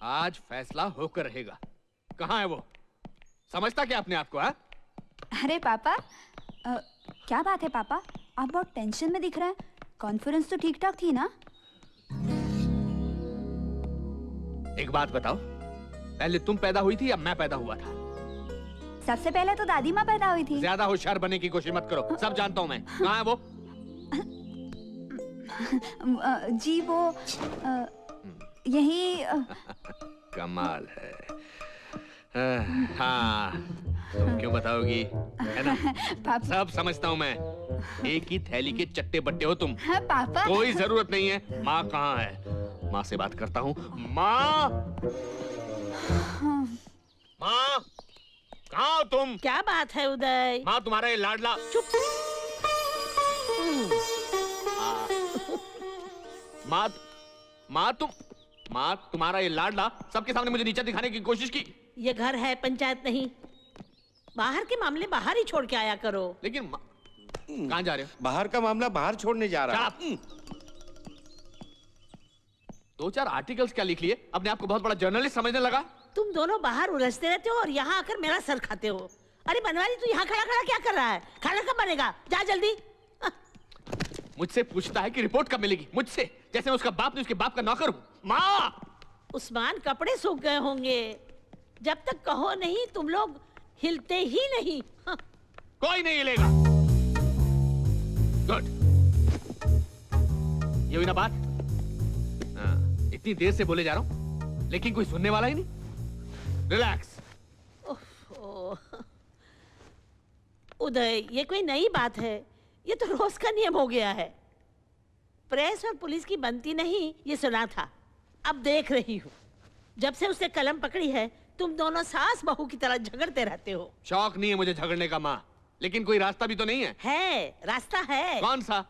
आज फैसला होकर रहेगा। कहाँ है वो? समझता क्या अपने आप को? अरे पापा, क्या बात है पापा, आप बहुत टेंशन में दिख रहे हैं। कॉन्फ्रेंस तो ठीक ठाक थी ना? एक बात बताओ, पहले तुम पैदा हुई थी या मैं पैदा हुआ था? सबसे पहले तो दादी माँ पैदा हुई थी। ज्यादा होशियार बनने की कोशिश मत करो, सब जानता हूँ मैं। कहाँ है वो? जी वो यही कमाल है। हाँ, तुम क्यों बताओगी? है ना? पापा। सब समझता हूँ मैं। एक ही थैली के चट्टे बट्टे हो तुम। हाँ, पापा। कोई जरूरत नहीं है। माँ कहाँ है? माँ से बात करता हूँ। माँ, माँ, कहाँ हो तुम? क्या बात है उदय? माँ, तुम्हारा ये लाडला। चुप। माँ, तुम्हारा ये लाडला सबके सामने मुझे नीचा दिखाने की कोशिश की। ये घर है, पंचायत नहीं। बाहर के मामले बाहर ही छोड़ के आया करो। लेकिन कहाँ जा रहे हो? बाहर का मामला बाहर छोड़ने जा रहा है। 2-4 आर्टिकल्स क्या लिख लिए? अपने आप को बहुत बड़ा जर्नलिस्ट समझने लगा? तुम दोनों बाहर उलझते रहते हो और यहाँ आकर मेरा सर खाते हो। अरे बनवारी, तू यहाँ खड़ा खड़ा क्या कर रहा है? खाना कब बनेगा? जा जल्दी। मुझसे पूछता है कि रिपोर्ट कब मिलेगी? मुझसे, जैसे मैं उसका बाप नहीं उसके बाप का नौकर हूँ। माँ! उस्मान, कपड़े सूख गए होंगे। जब तक कहो नहीं तुम लोग हिलते ही नहीं। हाँ। कोई नहीं हिलेगा। गुड। ये हुई ना बात? इतनी देर से बोले जा रहा हूँ लेकिन कोई सुनने वाला ही नहीं। रिलैक्स। उदय, ये कोई नई बात है? ये तो रोज का नियम हो गया है। प्रेस और पुलिस की बनती नहीं, ये सुना था। अब देख रही हूँ, जब से उसने कलम पकड़ी है तुम दोनों सास बहू की तरह झगड़ते रहते हो। शौक नहीं है मुझे झगड़ने का माँ, लेकिन कोई रास्ता भी तो नहीं है। है, रास्ता है। कौन सा?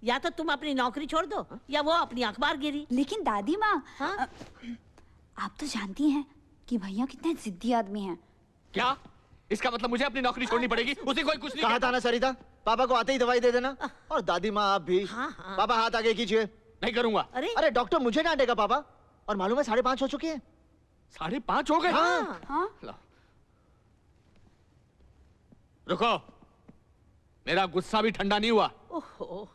या तो तुम अपनी नौकरी छोड़ दो या वो अपनी अखबार गिरी। लेकिन दादी माँ, हाँ? आप तो जानती हैं कि भैया कितने जिद्दी आदमी हैं। क्या? इसका मतलब मुझे अपनी नौकरी छोड़नी पड़ेगी? उसे कोई कुछ नहीं कहा था ना सरिता, पापा को आते ही दवाई दे देना। और दादी माँ आप भी। हाँ, हाँ। पापा हाथ आगे कीजिए। नहीं करूंगा। अरे डॉक्टर मुझे डांटेगा पापा। और मालूम है 5:30 हो चुके हैं। 5:30 हो गए? हाँ। हाँ? रुको, मेरा गुस्सा भी ठंडा नहीं हुआ। ओहो।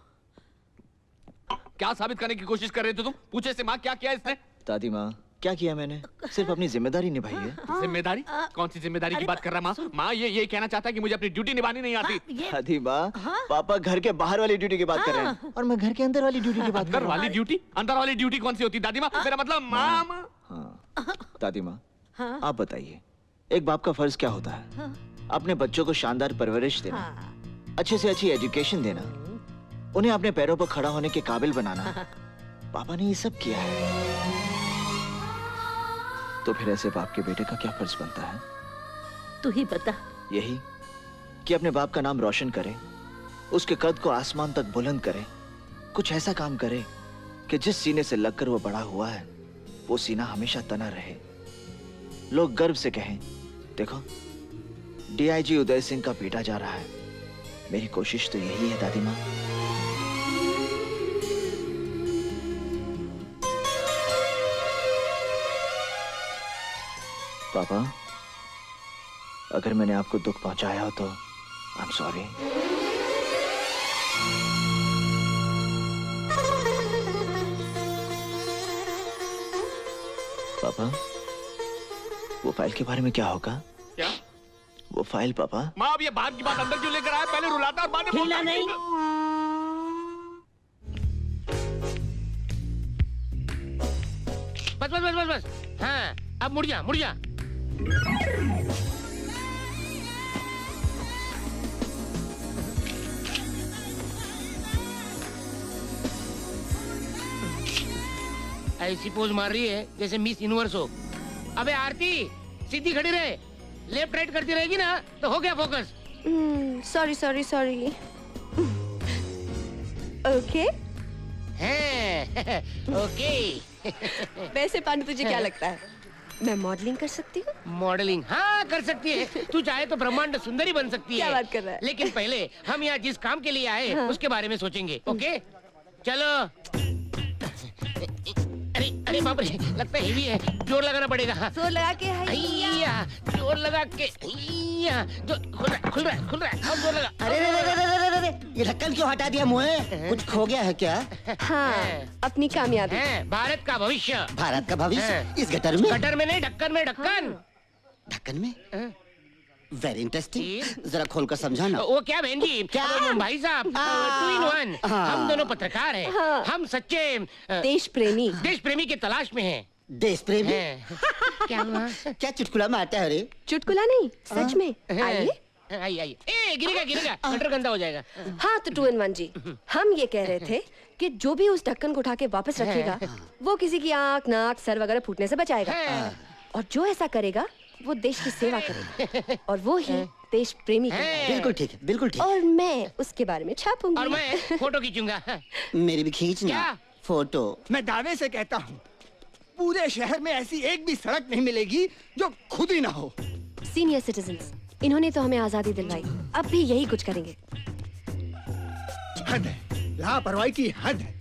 क्या साबित करने की कोशिश कर रहे थे तुम? पूछे से माँ क्या किया इसने? दादी माँ, क्या किया मैंने? सिर्फ अपनी जिम्मेदारी निभाई है। जिम्मेदारी? कौन सी जिम्मेदारी की बात कर रहा है माँ? माँ ये कहना चाहता है कि मुझे अपनी ड्यूटी निभानी नहीं आती। दादी माँ, पापा घर के बाहर वाली ड्यूटी की बात कर रहे हैं और मैं घर के अंदर वाली ड्यूटी की बात कर रहा हूँ। वाली ड्यूटी? अंदर वाली ड्यूटी कौन सी होती दादी माँ? मेरा मतलब माँ। हाँ दादी माँ, आप बताइए, एक बाप का फर्ज क्या होता है? अपने बच्चों को शानदार परवरिश देना, अच्छे से अच्छी एजुकेशन देना, उन्हें अपने पैरों पर खड़ा होने के काबिल बनाना। पापा ने ये सब किया है, तो फिर ऐसे बाप के बेटे का क्या फर्ज बनता है? तू ही बता। यही कि अपने बाप का नाम रोशन करे, उसके कद को आसमान तक बुलंद करे, कुछ ऐसा काम करे कि जिस सीने से लगकर वो बड़ा हुआ है वो सीना हमेशा तना रहे। लोग गर्व से कहें, देखो डीआईजी उदय सिंह का बेटा जा रहा है। मेरी कोशिश तो यही है दादी माँ। पापा, अगर मैंने आपको दुख पहुंचाया हो तो आई एम सॉरी। पापा, वो फाइल के बारे में क्या होगा? क्या? वो फाइल पापा। माँ, अब ये बाहर की बात अंदर क्यों लेकर आया? पहले रुलाता और बाद में हिला नहीं। बस बस बस बस बस। हाँ, अब मुड़ जा मुड़ जा। ऐसी पोज मार रही है जैसे मिस यूनिवर्स हो। अबे आरती, सीधी खड़ी रहे। लेफ्ट राइट करती रहेगी ना तो हो गया focus. Sorry sorry sorry. Okay okay. वैसे पानी तुझे क्या लगता है, मैं मॉडलिंग कर सकती हूँ? मॉडलिंग? हाँ कर सकती है। तू चाहे तो ब्रह्मांड सुंदरी बन सकती है। क्या बात कर रहा है? लेकिन पहले हम यहाँ जिस काम के लिए आए उसके बारे में सोचेंगे। ओके चलो। अरे अरे बाप रे, लगता है हेवी है, जोर लगाना पड़ेगा। हाँ। जोर लगा के हैया, जोर लगा के हैया, जो खुल रहा है, और जोर लगा। अरे रे रे रे रे रे रे, ये ढक्कन क्यों हटा दिया मुझे? कुछ खो गया है क्या? हाँ, अपनी कामयाबी। भारत का भविष्य। भारत का भविष्य इस गटर में? गटर में नहीं, ढक्कन में, ढक्कन। ढक्कन में? वेरी इंटरेस्टिंग, जरा खोल कर समझाना। वो क्या बहन जी, क्या? भाई साहब, 2 in 1। हम दोनों पत्रकार हैं। हाँ। हम सच्चे देश प्रेमी की तलाश में हैं। देश प्रेमी? क्या हुआ? क्या चुटकुला मारता है रे? चुटकुला नहीं, सच में। आइए। आइए। ए, गिरेगा, गटर गंदा हो जाएगा। हाँ तो 2 in 1 जी। हम ये कह रहे थे कि जो भी उस ढक्कन को उठा के वापस रखेगा वो किसी की आँख, नाक, सर वगैरह फूटने से बचाएगा, और जो ऐसा करेगा वो देश की सेवा करेगा, और वो ही देश प्रेमी करेगा। बिल्कुल ठीक है, बिल्कुल ठीक। और मैं उसके बारे में छापूंगी। और मैं फोटो खींचूंगा। मेरी भी खींचना। क्या? फोटो। मैं दावे से कहता हूँ पूरे शहर में ऐसी एक भी सड़क नहीं मिलेगी जो खुद ही ना हो। सीनियर सिटीजन्स, इन्होंने तो हमें आजादी दिलवाई, अब भी यही कुछ करेंगे। हद है, लापरवाही की हद है।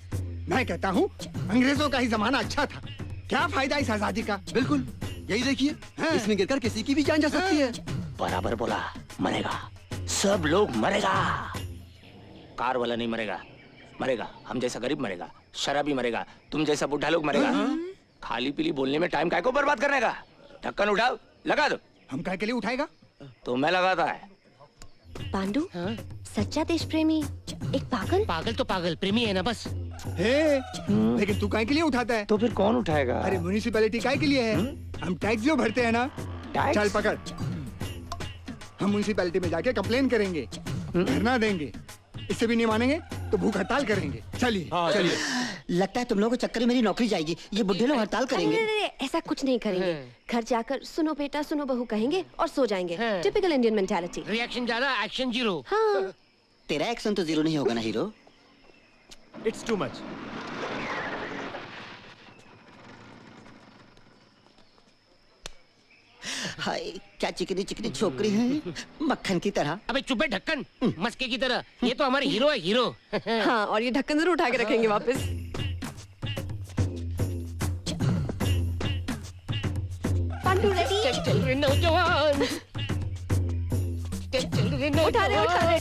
मैं कहता हूँ अंग्रेजों का ही जमाना अच्छा था। क्या फायदा इस आजादी का? बिल्कुल, यही देखिए, इसमें गिरकर किसी की भी जान जा सकती है। बराबर बोला, मरेगा, सब लोग मरेगा। कार वाला नहीं मरेगा, हम जैसा गरीब मरेगा, शराबी मरेगा, तुम जैसा बुढ़ा लोग मरेगा। खाली पीली बोलने में टाइम काय को बर्बाद करने का? ढक्कन उठाओ, लगा दो। हम काय के लिए उठाएगा? तो मैं लगाता है। पांडु, सच्चा देश प्रेमी एक पागल तो पागल, प्रेमी है ना बस। लेकिन तू काय के लिए उठाता है? तो फिर कौन उठाएगा? अरे म्युनिसिपैलिटी काय के लिए है? हम टैक्स जो भरते हैं ना। टैक्स? चल पकड़, हम म्युनिसिपैलिटी में जाके कंप्लेन करेंगे, धरना देंगे। इससे भी नहीं मानेंगे तो भूख हड़ताल करेंगे। चलिए। चलिए। लगता है तुम लोगों के चक्कर में मेरी नौकरी जाएगी। ये बुढ़े लोग हड़ताल करेंगे। अरे, ऐसा कुछ नहीं करेंगे। घर जाकर सुनो बेटा सुनो बहू कहेंगे और सो जाएंगे। Typical Indian mentality. रिएक्शन ज्यादा, एक्शन 0। हाँ। तेरा एक्शन तो 0 नहीं होगा ना हीरो। It's too much. हाय, क्या चिकनी चिकनी छोकरी है, मक्खन की तरह। अबे चुप है ढक्कन, मस्के की तरह। ये तो हमारे हीरो है, हीरो। हाँ, और ये ढक्कन जरूर उठा के रखेंगे वापस। पांडु रेडी? चल रे नौजवान, चल रे नौजवान। उठा रहे।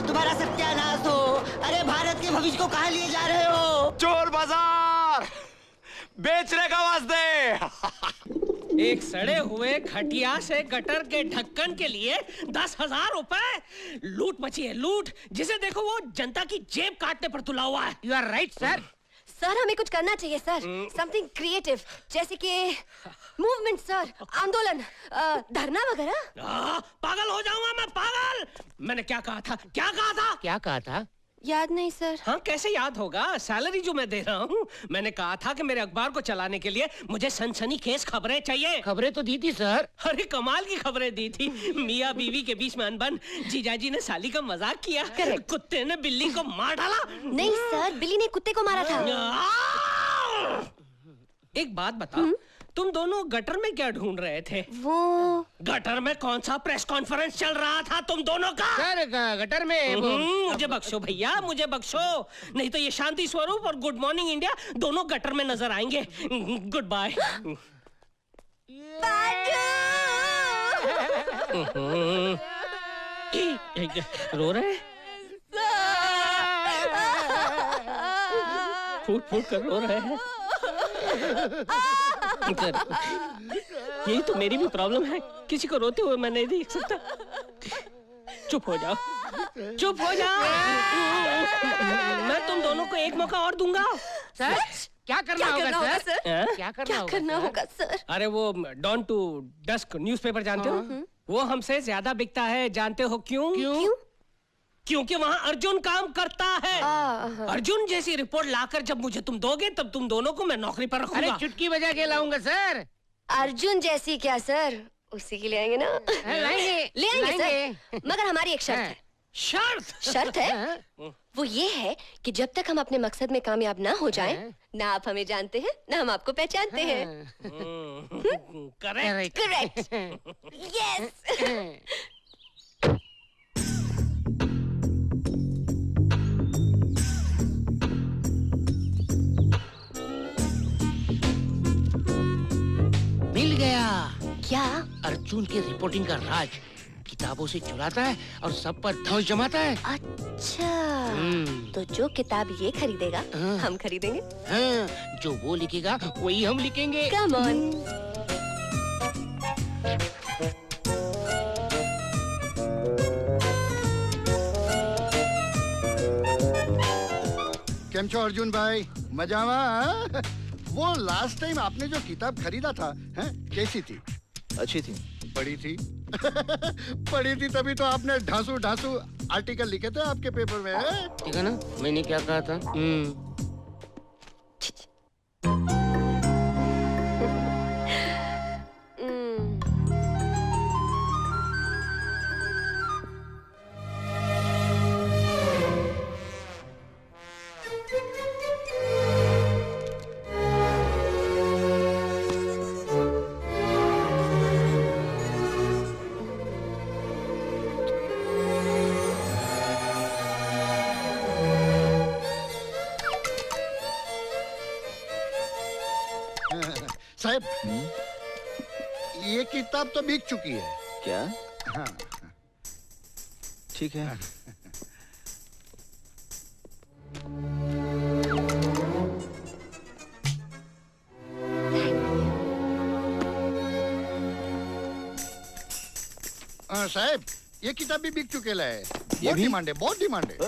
तुम्हारा सत्यानाश हो। अरे भारत के भविष्य को कहाँ लिए जा रहे हो? चोर बाजार बेचने का वास्ते। एक सड़े हुए खटिया से गटर के ढक्कन के लिए 10,000 रुपए लूट मची है, लूट। जिसे देखो वो जनता की जेब काटने पर तुला हुआ है। You are right sir. Sir हमें कुछ करना चाहिए सर, समथिंग क्रिएटिव, जैसे कि मूवमेंट सर, आंदोलन, धरना वगैरह। पागल हो जाऊंगा मैं, पागल। मैंने क्या कहा था? याद नहीं सर। हाँ, कैसे याद होगा? सैलरी जो मैं दे रहा हूँ। मैंने कहा था कि मेरे अखबार को चलाने के लिए मुझे सनसनीखेज खबरें चाहिए। खबरें तो दी थी सर। अरे कमाल की खबरें दी थी। मियाँ बीवी के बीच में अनबन, जीजाजी ने साली का मजाक किया, कुत्ते ने बिल्ली को मार डाला। नहीं सर, बिल्ली ने कुत्ते को मारा था। एक बात बताओ, तुम दोनों गटर में क्या ढूंढ रहे थे? वो गटर में कौन सा प्रेस कॉन्फ्रेंस चल रहा था तुम दोनों का? सर गटर में मुझे बख्शो भैया, मुझे बख्शो, नहीं तो ये शांति स्वरूप और गुड मॉर्निंग इंडिया दोनों गटर में नजर आएंगे। Good bye. रो रहे? फूट फूट कर रो रहे हैं। यही तो मेरी भी प्रॉब्लम है, किसी को रोते हुए मैं नहीं देख सकता। चुप हो जाओ, चुप हो जाओ। मैं तुम दोनों को एक मौका और दूंगा। सर क्या करना होगा सर? क्या करना होगा सर? अरे वो डॉन टू डस्क न्यूज़पेपर जानते हो? वो हमसे ज्यादा बिकता है, जानते हो क्यों? क्योंकि वहाँ अर्जुन काम करता है। अर्जुन जैसी रिपोर्ट लाकर जब मुझे तुम दोगे तब तुम दोनों को मैं नौकरी पर रखूंगा। अरे चुटकी बजा के लाऊंगा सर। अर्जुन जैसी क्या सर, उसी की ले आएंगे ना? ले आएंगे सर, मगर हमारी एक शर्त है। शर्त है? वो ये है कि जब तक हम अपने मकसद में कामयाब ना हो जाएं, ना आप हमें जानते हैं ना हम आपको पहचानते हैं। करेक्ट। यस। क्या? अर्जुन की रिपोर्टिंग का राज किताबों से चुराता है और सब पर धौंस जमाता है। अच्छा, तो जो किताब ये खरीदेगा हम खरीदेंगे। हाँ, जो वो लिखेगा वही हम लिखेंगे। Come on. केम छो अर्जुन भाई, मजामा? वो लास्ट टाइम आपने जो किताब खरीदा था, हैं, कैसी थी? अच्छी थी। पढ़ी थी? पढ़ी थी तभी तो आपने ढांसू ढांसू आर्टिकल लिखे थे आपके पेपर में। ठीक है ना, मैंने क्या कहा था? साहब, ये किताब तो बिक चुकी है। क्या? हाँ। ठीक है। साहब, ये किताब भी बिक चुकेला है। बहुत डिमांड है, बहुत डिमांड है।